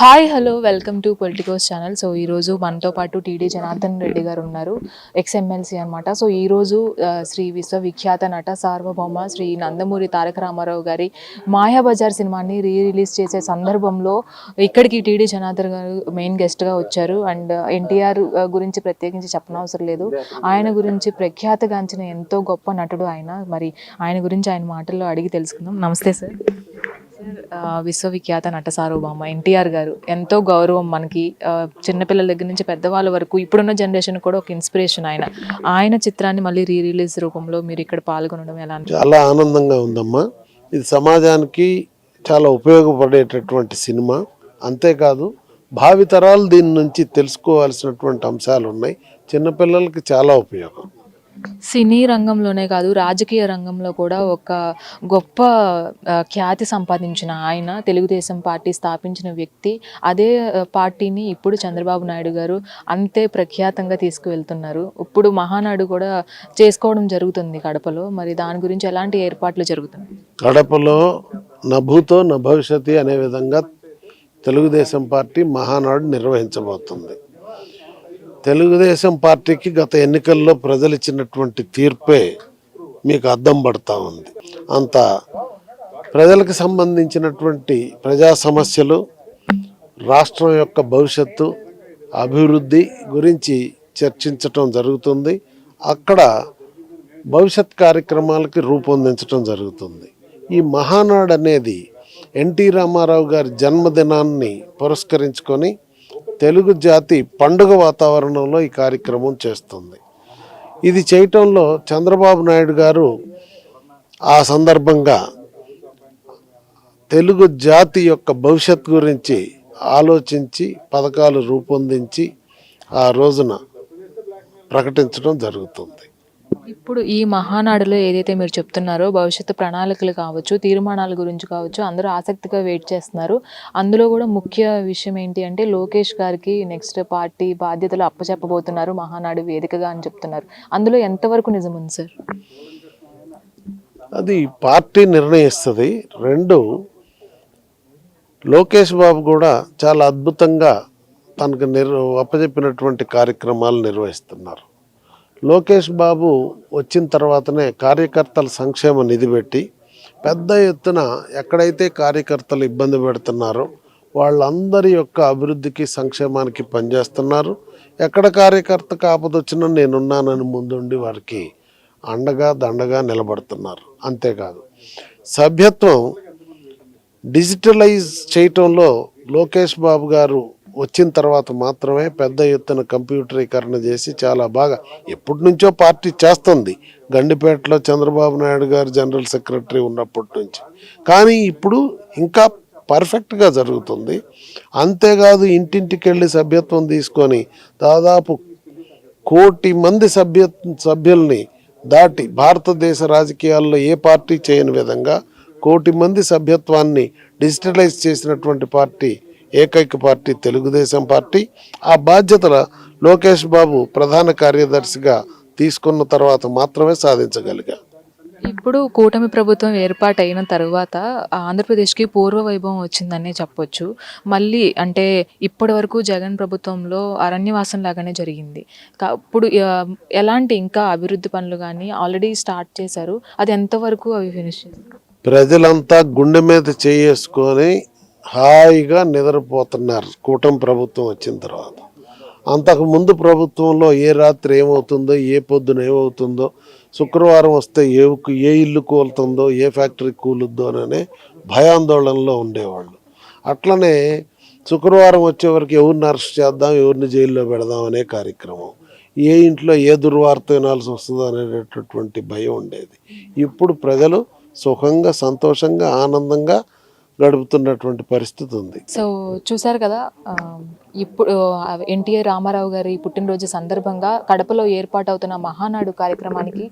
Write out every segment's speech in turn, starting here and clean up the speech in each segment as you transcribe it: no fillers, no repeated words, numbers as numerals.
Hi hello welcome to Politicos channel. So ఈరోజు మనతో పాటు టీడీ జనార్దన్ రెడ్డి గారు ఉన్నారు, ఎక్స్ఎమ్మెల్సీ అనమాట. సో ఈరోజు శ్రీ విశ్వవిఖ్యాత నట సార్వభౌమ శ్రీ నందమూరి తారక రామారావు గారి మాయాబజార్ సినిమాని రిలీజ్ చేసే సందర్భంలో ఇక్కడికి టీడీ జనార్దన్ గారు మెయిన్ గెస్ట్గా వచ్చారు. అండ్ ఎన్టీఆర్ గురించి ప్రత్యేకించి చెప్పనవసరం లేదు, ఆయన గురించి ప్రఖ్యాతగాంచిన ఎంతో గొప్ప నటుడు ఆయన. మరి ఆయన గురించి ఆయన మాటల్లో అడిగి తెలుసుకుందాం. నమస్తే సార్. విశ్వవిఖ్యాత నట సార్వభౌమ ఎన్టీఆర్ గారు ఎంతో గౌరవం మనకి, చిన్నపిల్లల దగ్గర నుంచి పెద్దవాళ్ళ వరకు ఇప్పుడున్న జనరేషన్ కూడా ఒక ఇన్స్పిరేషన్. ఆయన చిత్రాన్ని మళ్ళీ రిలీజ్ రూపంలో మీరు ఇక్కడ పాల్గొనడం ఎలా? చాలా ఆనందంగా ఉందమ్మా. ఇది సమాజానికి చాలా ఉపయోగపడేటటువంటి సినిమా. అంతేకాదు భావితరాలు దీని నుంచి తెలుసుకోవాల్సినటువంటి అంశాలు ఉన్నాయి. చిన్నపిల్లలకి చాలా ఉపయోగం. సినీ రంగంలోనే కాదు, రాజకీయ రంగంలో కూడా ఒక గొప్ప ఖ్యాతి సంపాదించిన ఆయన, తెలుగుదేశం పార్టీ స్థాపించిన వ్యక్తి. అదే పార్టీని ఇప్పుడు చంద్రబాబు నాయుడు గారు అంతే ప్రఖ్యాతంగా తీసుకువెళ్తున్నారు. ఇప్పుడు మహానాడు కూడా చేసుకోవడం జరుగుతుంది కడపలో. మరి దాని గురించి ఎలాంటి ఏర్పాట్లు జరుగుతున్నాయి? కడపలో నభూతో నభవిష్యతి అనే విధంగా తెలుగుదేశం పార్టీ మహానాడు నిర్వహించబోతుంది. తెలుగుదేశం పార్టీకి గత ఎన్నికల్లో ప్రజలు ఇచ్చినటువంటి తీర్పే మీకు అద్దం పడతా ఉంది. అంత ప్రజలకు సంబంధించినటువంటి ప్రజా సమస్యలు, రాష్ట్రం యొక్క భవిష్యత్తు, అభివృద్ధి గురించి చర్చించటం జరుగుతుంది. అక్కడ భవిష్యత్ కార్యక్రమాలకి రూపొందించడం జరుగుతుంది. ఈ మహానాడు అనేది ఎన్టీ రామారావు గారి జన్మదినాన్ని పురస్కరించుకొని తెలుగు జాతి పండుగ వాతావరణంలో ఈ కార్యక్రమం చేస్తుంది. ఇది చేయటంలో చంద్రబాబు నాయుడు గారు ఆ సందర్భంగా తెలుగు జాతి యొక్క భవిష్యత్ గురించి ఆలోచించి పథకాలు రూపొందించి ఆ రోజున ప్రకటించడం జరుగుతుంది. ఇప్పుడు ఈ మహానాడులో ఏదైతే మీరు చెప్తున్నారో భవిష్యత్తు ప్రణాళికలు కావచ్చు, తీర్మానాల గురించి కావచ్చు, అందరూ ఆసక్తిగా వెయిట్ చేస్తున్నారు. అందులో కూడా ముఖ్య విషయం ఏంటి అంటే లోకేష్ గారికి నెక్స్ట్ పార్టీ బాధ్యతలు అప్పచెప్పబోతున్నారు మహానాడు వేదికగా అని చెప్తున్నారు. అందులో ఎంతవరకు నిజం ఉంది సార్? అది పార్టీ నిర్ణయిస్తుంది. రెండు, లోకేష్ బాబు కూడా చాలా అద్భుతంగా తనకు అప్పచెప్పినటువంటి కార్యక్రమాలు నిర్వహిస్తున్నారు. లోకేష్ బాబు వచ్చిన తర్వాతనే కార్యకర్తల సంక్షేమ నిధి పెట్టి పెద్ద ఎత్తున ఎక్కడైతే కార్యకర్తలు ఇబ్బంది పెడుతున్నారో వాళ్ళందరి యొక్క అభివృద్ధికి, సంక్షేమానికి పనిచేస్తున్నారు. ఎక్కడ కార్యకర్తకు ఆపదొచ్చినా నేనున్నానని ముందుండి వారికి అండగా దండగా నిలబడుతున్నారు. అంతేకాదు సభ్యత్వం డిజిటలైజ్ చేయటంలో లోకేష్ బాబు గారు వచ్చిన తర్వాత మాత్రమే పెద్ద ఎత్తున కంప్యూటరీకరణ చేసి చాలా బాగా, ఎప్పటి నుంచో పార్టీ చేస్తుంది, గండిపేటలో చంద్రబాబు నాయుడు గారు జనరల్ సెక్రటరీ ఉన్నప్పటి నుంచి. కానీ ఇప్పుడు ఇంకా పర్ఫెక్ట్గా జరుగుతుంది. అంతేకాదు ఇంటింటికి వెళ్ళి సభ్యత్వం తీసుకొని దాదాపు 1 కోటి మంది సభ్యుల్ని దాటి భారతదేశ రాజకీయాల్లో ఏ పార్టీ చేయని విధంగా 1 కోటి మంది సభ్యత్వాన్ని డిజిటలైజ్ చేసినటువంటి పార్టీ ఏకైక పార్టీ తెలుగుదేశం పార్టీ. ఆ బాధ్యతల లోకేష్ బాబు ప్రధాన కార్యదర్శిగా తీసుకున్న తర్వాత మాత్రమే సాధించగలిగా. ఇప్పుడు కూటమి ప్రభుత్వం ఏర్పాటైన తర్వాత ఆంధ్రప్రదేశ్కి పూర్వ వైభవం వచ్చిందనే చెప్పొచ్చు. మళ్ళీ అంటే ఇప్పటి వరకు జగన్ ప్రభుత్వంలో అరణ్యవాసం లాగానే జరిగింది. ఇప్పుడు ఎలాంటి ఇంకా అభివృద్ధి పనులు కానీ ఆల్రెడీ స్టార్ట్ చేశారు, అది ఎంతవరకు అవి ఫినిష్ చేశారు? ప్రజలంతా గుండె మీద చేసుకొని హాయిగా నిద్రపోతున్నారు కూటమి ప్రభుత్వం వచ్చిన తర్వాత. అంతకు ముందు ప్రభుత్వంలో ఏ రాత్రి ఏమవుతుందో, ఏ పొద్దున ఏమవుతుందో, శుక్రవారం వస్తే ఏ ఇల్లు కూలుతుందో, ఏ ఫ్యాక్టరీ కూలుద్దో అనే భయాందోళనలో ఉండేవాళ్ళు. అట్లనే శుక్రవారం వచ్చేవరకు ఎవరిని అరెస్ట్ చేద్దాం, ఎవరిని జైల్లో పెడదాం అనే కార్యక్రమం, ఏ ఇంట్లో ఏ దుర్వార్త వినాల్సి వస్తుందో అనేటటువంటి భయం ఉండేది. ఇప్పుడు ప్రజలు సుఖంగా, సంతోషంగా, ఆనందంగా గడుపుతున్నటువంటి పరిస్థితి ఉంది. సో చూసారు కదా, ఇప్పుడు ఎన్టీఆర్ రామారావు గారి పుట్టినరోజు సందర్భంగా కడపలో ఏర్పాటవుతున్న మహానాడు కార్యక్రమానికి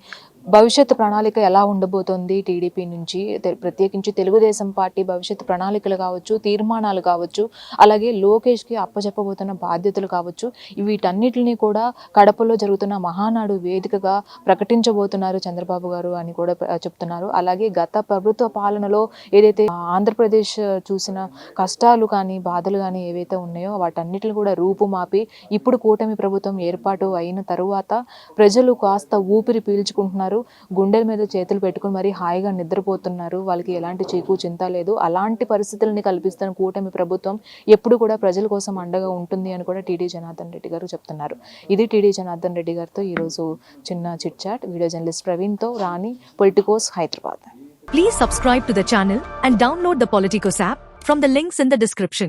భవిష్యత్తు ప్రణాళిక ఎలా ఉండబోతోంది టీడీపీ నుంచి, ప్రత్యేకించి తెలుగుదేశం పార్టీ భవిష్యత్తు ప్రణాళికలు కావచ్చు, తీర్మానాలు కావచ్చు, అలాగే లోకేష్కి అప్పచెప్పబోతున్న బాధ్యతలు కావచ్చు, వీటన్నిటిని కూడా కడపలో జరుగుతున్న మహానాడు వేదికగా ప్రకటించబోతున్నారు చంద్రబాబు గారు అని కూడా చెప్తున్నారు. అలాగే గత ప్రభుత్వ పాలనలో ఏదైతే ఆంధ్రప్రదేశ్ చూసిన కష్టాలు కానీ బాధలు కానీ ఏవైతే ఉన్నాయో వాటన్నిటిని కూడా రూపుమాపి ఇప్పుడు కూటమి ప్రభుత్వం ఏర్పాటు అయిన తరువాత ప్రజలు కాస్త ఊపిరి పీల్చుకుంటున్నారు, గుండెల మీద చేతులు పెట్టుకుని మరి హాయిగా నిద్రపోతున్నారు, వాళ్ళకి ఎలాంటి చీకు చింత లేదు. అలాంటి పరిస్థితులని కల్పిస్తున్న కూటమి ప్రభుత్వం ఎప్పుడు కూడా ప్రజల కోసం అండగా ఉంటుంది అని కూడా టీడీ జనార్దన్ రెడ్డి గారు చెప్తున్నారు. ఇది టీడీ జనార్దన్ రెడ్డి గారితో ఈరోజు చిన్న చిట్ చాట్. వీడియో జర్నలిస్ట్ ప్రవీణ్తో Rani, Politicos, Hyderabad. Please subscribe to the channel and download the Politicos app from the links in the description.